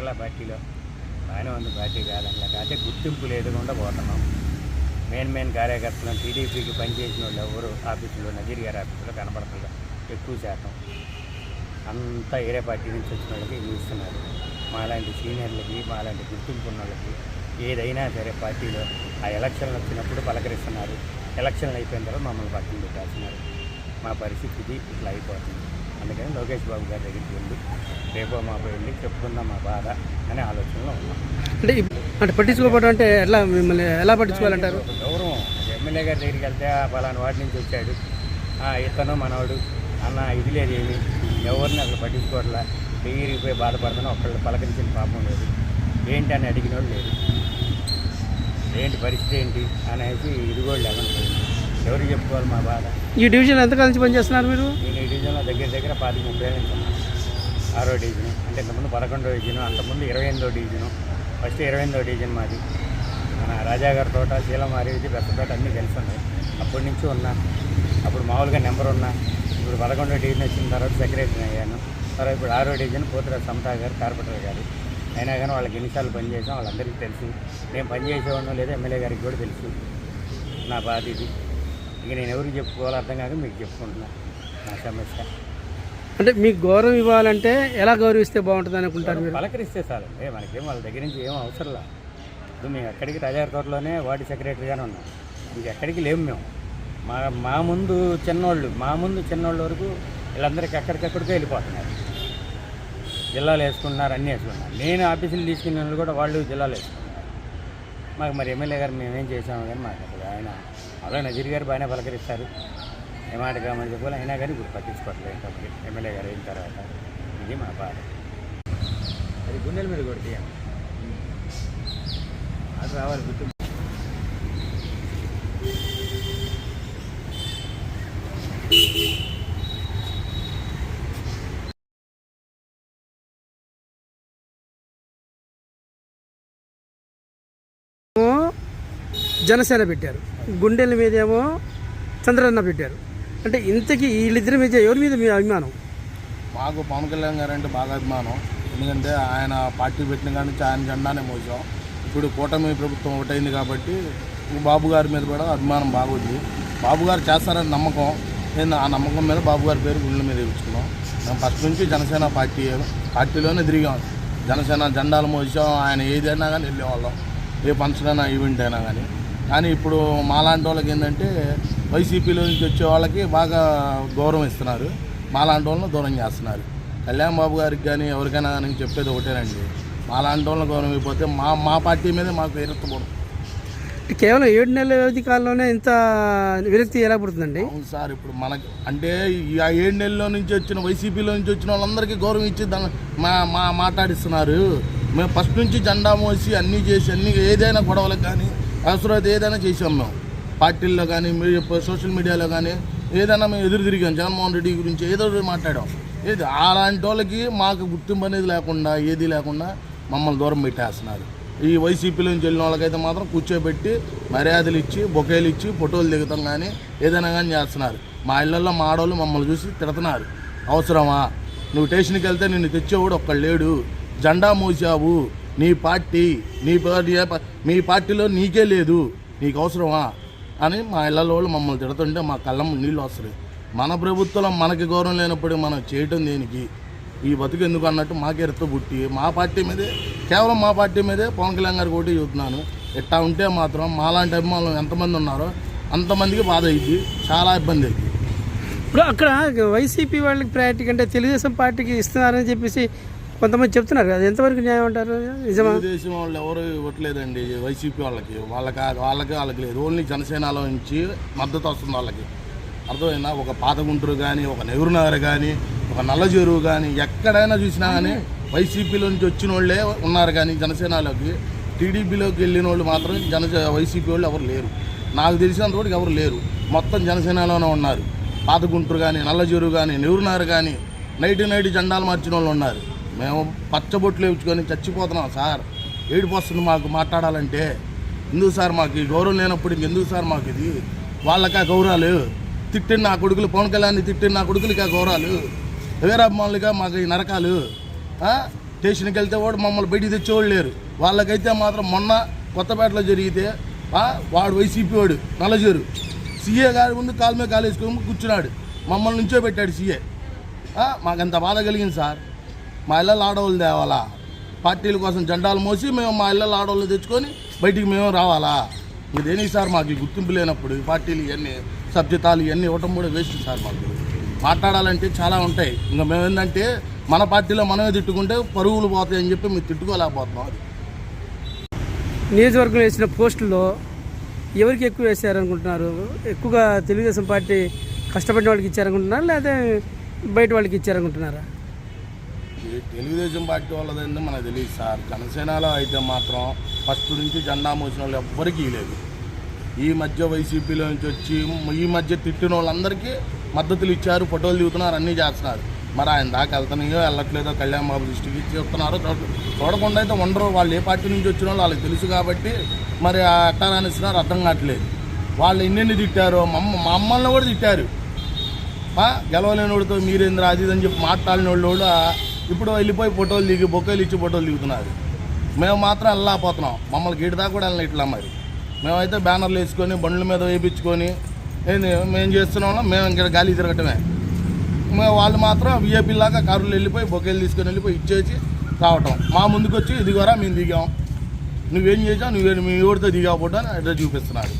తిరగల పార్టీలో బాగానే ఉంది, పార్టీ కాదండి. అయితే గుర్తింపు లేకుండా పోతున్నాం. మెయిన్ కార్యకర్తలు టీడీపీకి పనిచేసిన వాళ్ళు ఎవరు ఆఫీసులో నజీర్ గారి ఆఫీసులో కనబడతారు ఎక్కువ శాతం. అంతా ఏరే పార్టీ నుంచి వచ్చిన వాళ్ళకి ఇస్తున్నారు. మాలాంటి సీనియర్లకి, మాలాంటి గుర్తింపు ఉన్న వాళ్ళకి ఏదైనా సరే పార్టీలో ఆ ఎలక్షన్లు వచ్చినప్పుడు పలకరిస్తున్నారు. ఎలక్షన్లు అయిపోయిన తర్వాత మమ్మల్ని పక్కన పెట్టేస్తున్నారు. మా పరిస్థితి ఇది ఇట్లా అయిపోతుంది. అందుకని లోకేష్ బాబు గారి దగ్గరికి వెళ్ళి రేపో మాపో వెళ్ళి చెప్పుకుందాం మా బాధ అనే ఆలోచనలో ఉన్నాం. అంటే పట్టించుకోవడం అంటే ఎట్లా, మిమ్మల్ని ఎలా పట్టించుకోవాలంటారు? గౌరవం ఎమ్మెల్యే గారి దగ్గరికి వెళ్తే పలానా వాటి నుంచి వచ్చాడు, ఇతను మనవాడు అన్న ఇది లేదు, ఏమి ఎవరిని అసలు పట్టించుకోవట్లా. తిరిగిపోయి బాధపడుతున్నా ఒక్కళ్ళు పలకరించిన పాపం లేదు. ఏంటి అని అడిగిన వాళ్ళు లేదు. ఏంటి పరిస్థితి ఏంటి అనేసి ఇది కూడా లేకుండా ఎవరికి చెప్పుకోవాలి మా బాధ. ఈ డివిజన్ ఎంతకాలం నుంచి పనిచేస్తున్నారు మీరు? నేను ఈ డివిజన్లో దగ్గర 25-30 ఏళ్ళ నుంచి ఉన్నాను. 6వ డివిజను అంటే ఇంతకుముందు 11వ డివిజను, అంతకుముందు 28వ డివిజను. ఫస్ట్ 28వ డివిజన్ మాది. మన రాజాగారి తోట, శీలమారి, బెస్త తోట అన్నీ కలిసి ఉన్నాయి. అప్పటి నుంచి ఉన్నా. అప్పుడు మామూలుగా నెంబర్ ఉన్నా. ఇప్పుడు 11వ డివిజన్ వచ్చిన తర్వాత సెక్రటరీ అయ్యాను. తర్వాత ఇప్పుడు 6వ డివిజన్ పోతురాజు సమతా గారు, కార్పొరేటర్ గారు. అయినా కానీ వాళ్ళకి ఎన్నిసార్లు పనిచేసాం వాళ్ళందరికీ తెలుసు. నేను పనిచేసేవాడినో లేదా ఎమ్మెల్యే గారికి కూడా తెలుసు నా బాధ ఇది. ఇక నేను ఎవరికి చెప్పుకోవాలో అర్థం కాక మీకు చెప్పుకుంటున్నా నా సమస్య. అంటే మీకు గౌరవం ఇవ్వాలంటే ఎలా గౌరవిస్తే బాగుంటుంది అనుకుంటారు మీరు? పలకరిస్తే చాలండి, మనకేం వాళ్ళ దగ్గర నుంచి ఏం అవసరంలా. ఇప్పుడు మేము ఎక్కడికి రాజాగారి తోటలోనే వార్డు సెక్రటరీగానే ఉన్నాం. ఇంకెక్కడికి లేము మేము. మా ముందు చిన్నోళ్ళు వరకు వీళ్ళందరికీ ఎక్కడికెక్కడికో వెళ్ళిపోతున్నారు. జిల్లాలు వేసుకుంటున్నారు, అన్నీ వేసుకుంటున్నారు. నేను ఆఫీసులు తీసుకునే వాళ్ళు కూడా వాళ్ళు జిల్లాలు వేసుకుంటున్నారు. మాకు మరి ఎమ్మెల్యే గారు మేమేం చేసాము కానీ మాకు అసలు ఆయన అలా నజీర్ గారు బాగానే పలకరిస్తారు. ఏమాట కామని చెప్పాలి, అయినా కానీ ఇప్పుడు పట్టించుకోవట్లేదు. ఇంకొకటి ఎమ్మెల్యే గారు అయిన తర్వాత ఇది మా బాధ. అది గుండెల మీద కొడితే అది రావాలి గుర్తు. జనసేన పెట్టారు, గుండెల మీదేమో చంద్రన్న పెట్టారు. అంటే ఇంతకీ వీళ్ళిద్దరి మీద ఎవరి మీద మీ అభిమానం? మాకు పవన్ కళ్యాణ్ గారు అంటే బాగా అభిమానం. ఎందుకంటే ఆయన పార్టీ పెట్టిన కానీ నుంచి ఆయన జెండానే మోసాం. ఇప్పుడు కూటమి ప్రభుత్వం ఒకటైంది కాబట్టి బాబు గారి మీద కూడా అభిమానం బాగుంది. బాబు గారు చేస్తారని నమ్మకం. నేను ఆ నమ్మకం మీద బాబు గారి పేరు గుండెల మీద తెచ్చుకున్నాం. మేము ఫస్ట్ నుంచి జనసేన పార్టీలోనే తిరిగాం. జనసేన జెండాలు మోసాం. ఆయన ఏదైనా కానీ వెళ్ళేవాళ్ళం, ఏ ఫంక్షన్ అయినా ఈవెంట్ అయినా కానీ ఇప్పుడు మాలాంటి వాళ్ళకి ఏంటంటే వైసీపీలో నుంచి వచ్చే వాళ్ళకి బాగా గౌరవం ఇస్తున్నారు, మాలాంటి వాళ్ళని దూరం చేస్తున్నారు. కళ్యాణ్ బాబు గారికి కానీ ఎవరికైనా కానీ చెప్పేది ఒకటేనండి, మాలాంటి వాళ్ళని గౌరవం అయిపోతే మా పార్టీ మీదే మాకు ఎరుత్తపడదు. కేవలం 7 నెలల వ్యవధి కాలంలోనే ఇంత విరక్తి ఎలా పడుతుందండి? అవును సార్, ఇప్పుడు మనకి అంటే ఆ 7 నెలల్లో నుంచి వచ్చిన వైసీపీలో నుంచి వచ్చిన వాళ్ళందరికీ గౌరవం ఇచ్చి మాట్లాడిస్తున్నారు. మేము ఫస్ట్ నుంచి జెండా మోసి అన్నీ చేసి అన్నీ ఏదైనా గొడవలకు కానీ అవసరమైతే ఏదైనా చేసాం. మేము పార్టీల్లో కానీ సోషల్ మీడియాలో కానీ ఏదైనా మేము ఎదురు తిరిగాం. జగన్మోహన్ రెడ్డి గురించి ఏదో మాట్లాడాం. ఏది అలాంటి వాళ్ళకి మాకు గుర్తింపు అనేది లేకుండా ఏది లేకుండా మమ్మల్ని దూరం పెట్టేస్తున్నారు. ఈ వైసీపీలో నుంచి వెళ్ళిన వాళ్ళకైతే మాత్రం కూర్చోబెట్టి మర్యాదలు ఇచ్చి బొకేలు ఇచ్చి ఫోటోలు దిగుతాం కానీ ఏదైనా కానీ చేస్తున్నారు. మా ఇళ్లలో మా ఆడవాళ్ళు మమ్మల్ని చూసి తిడుతున్నారు. అవసరమా? నువ్వు స్టేషన్కి వెళ్తే నిన్ను తెచ్చేవాడు ఒక్కడు లేడు, జెండా మోసావు, నీ పార్టీ మీ పార్టీలో నీకే లేదు, నీకు అవసరమా అని మా ఇళ్ళలో వాళ్ళు మమ్మల్ని తిడుతుంటే మా కళ్ళ నీళ్ళు వస్తుంది. మన ప్రభుత్వంలో మనకి గౌరవం లేనప్పుడు మనం చేయటం దేనికి? ఈ బతుకు ఎందుకు అన్నట్టు మాకే రెత్త పుట్టి మా పార్టీ మీదే, కేవలం మా పార్టీ మీదే పవన్ కళ్యాణ్ గారికి ఒకటి చెబుతున్నాను. ఇట్టా ఉంటే మాత్రం మాలాంటి అభిమానులు ఎంతమంది ఉన్నారో అంతమందికి బాధ అయింది, చాలా ఇబ్బంది అయింది. ఇప్పుడు అక్కడ వైసీపీ వాళ్ళకి ప్రయారిటీ కంటే తెలుగుదేశం పార్టీకి ఇస్తున్నారని చెప్పేసి కొంతమంది చెప్తున్నారు. అది ఎంతవరకు న్యాయం అంటారు? నిజమా? తెలుగుదేశం వాళ్ళు ఎవరు ఇవ్వట్లేదండి వైసీపీ వాళ్ళకి లేదు. ఓన్లీ జనసేనలో నుంచి మద్దతు వస్తుంది వాళ్ళకి. అర్థమైనా? ఒక పాత గుంటూరు కానీ, ఒక నెహ్రూ నగర్ కానీ, ఒక నల్ల చెరువు కానీ ఎక్కడైనా చూసినా కానీ వైసీపీలో నుంచి వచ్చిన వాళ్ళే ఉన్నారు. కానీ జనసేనలోకి టీడీపీలోకి వెళ్ళిన వాళ్ళు మాత్రం వైసీపీ వాళ్ళు ఎవరు లేరు. నాకు తెలిసినంత వరకు ఎవరు లేరు. మొత్తం జనసేనలోనే ఉన్నారు. పాత గుంటూరు కానీ, నల్ల చెరువు కానీ, నెహ్రూ నగర్ కానీ నైట్ జెండాలు మార్చిన వాళ్ళు ఉన్నారు. మేము పచ్చబొట్లు వేయించుకొని చచ్చిపోతున్నాం సార్. ఏడుపు వస్తుంది మాకు మాట్లాడాలంటే. ఎందుకు సార్ మాకు ఈ గౌరవం లేనప్పుడు ఇంకెందుకు సార్ మాకు ఇది? వాళ్ళకా గౌరవాలు? తిట్టిన నా కొడుకులు, పవన్ కళ్యాణ్ తిట్టిన నా కొడుకులకి ఆ గౌరవాలు? వేరే అభిమానులుగా మాకు ఈ నరకాలు? స్టేషన్కి వెళ్తే వాడు మమ్మల్ని బయటికి తెచ్చేవాళ్ళు లేరు. వాళ్ళకైతే మాత్రం మొన్న కొత్తపేటలో జరిగితే వాడు వైసీపీ వాడు నల్లజేరు సీఏ గారి ముందు కాలు మీద కాలు వేసుకొని కూర్చున్నాడు, మమ్మల్ని నుంచో పెట్టాడు సీఏ. మాకంత బాధ కలిగింది సార్. మా ఇళ్ళల్లో ఆడవాళ్ళు తేవాలా, పార్టీల కోసం జెండాలు మోసి మేము మా ఇళ్ళల్లో ఆడవాళ్ళు తెచ్చుకొని బయటికి మేము రావాలా? ఇదేని సార్ మాకు ఈ గుర్తింపు లేనప్పుడు ఈ పార్టీలు ఇవన్నీ సభ్యతాలు ఇవన్నీ ఇవ్వటం కూడా వేస్ట్ సార్. మాకు మాట్లాడాలంటే చాలా ఉంటాయి. ఇంకా మేము ఏంటంటే మన పార్టీలో మనమే తిట్టుకుంటే పరుగులు పోతాయి అని చెప్పి మేము తిట్టుకోలేకపోతున్నాం. అది నియోజకవర్గంలో వేసిన పోస్టుల్లో ఎవరికి ఎక్కువ వేసారనుకుంటున్నారు? ఎక్కువగా తెలుగుదేశం పార్టీ కష్టపడిన వాళ్ళకి ఇచ్చారనుకుంటున్నారా, లేదా బయట వాళ్ళకి ఇచ్చారనుకుంటున్నారా? ఈ తెలుగుదేశం పార్టీ వాళ్ళదంటే మనకు తెలియదు సార్. జనసేనలో అయితే మాత్రం ఫస్ట్ నుంచి జెండా మోసిన వాళ్ళు ఎవ్వరికీ లేదు. ఈ మధ్య వైసీపీలో నుంచి వచ్చి ఈ మధ్య తిట్టిన వాళ్ళందరికీ మద్దతులు ఇచ్చారు, ఫోటోలు దిగుతున్నారు, అన్నీ చేస్తున్నారు. మరి ఆయన దాకా వెళ్తున్నాయో వెళ్ళట్లేదో కళ్యాణ్ బాబు దృష్టికి చూస్తున్నారో చూడకుండా అయితే ఉండరు. వాళ్ళు ఏ పార్టీ నుంచి వచ్చిన వాళ్ళు వాళ్ళకి తెలుసు కాబట్టి మరి అట్టారానిస్తున్నారు, అర్థం కావట్లేదు. వాళ్ళు ఎన్నెన్ని తిట్టారో మా అమ్మల్ని కూడా తిట్టారు. గెలవలేని వాడితో మీరేంద్ర అది అని చెప్పి మాట్లాడిన వాళ్ళు కూడా ఇప్పుడు వెళ్ళిపోయి ఫోటోలు దిగి బొకేలు ఇచ్చి ఫోటోలు దిగుతున్నారు. మేము మాత్రం వెళ్ళలేకపోతున్నాం. మమ్మల్ని గీట దాకా కూడా వెళ్ళిన ఇట్లా. మరి మేమైతే బ్యానర్లు వేసుకొని బండ్ల మీద వేయించుకొని మేము చేస్తున్నాం. మేము ఇంకా గాలి తిరగటమే. వాళ్ళు మాత్రం విఐపీలాగా కారులో వెళ్ళిపోయి బొకేలు తీసుకొని వెళ్ళిపోయి ఇచ్చేసి రావటం. మా ముందుకు వచ్చి ఇదిగోరా మేము దిగాం, నువ్వేం చేసావు, మీ ఊరితో దిగావు ఫోటో అని అడ్రస్ చూపిస్తున్నారు.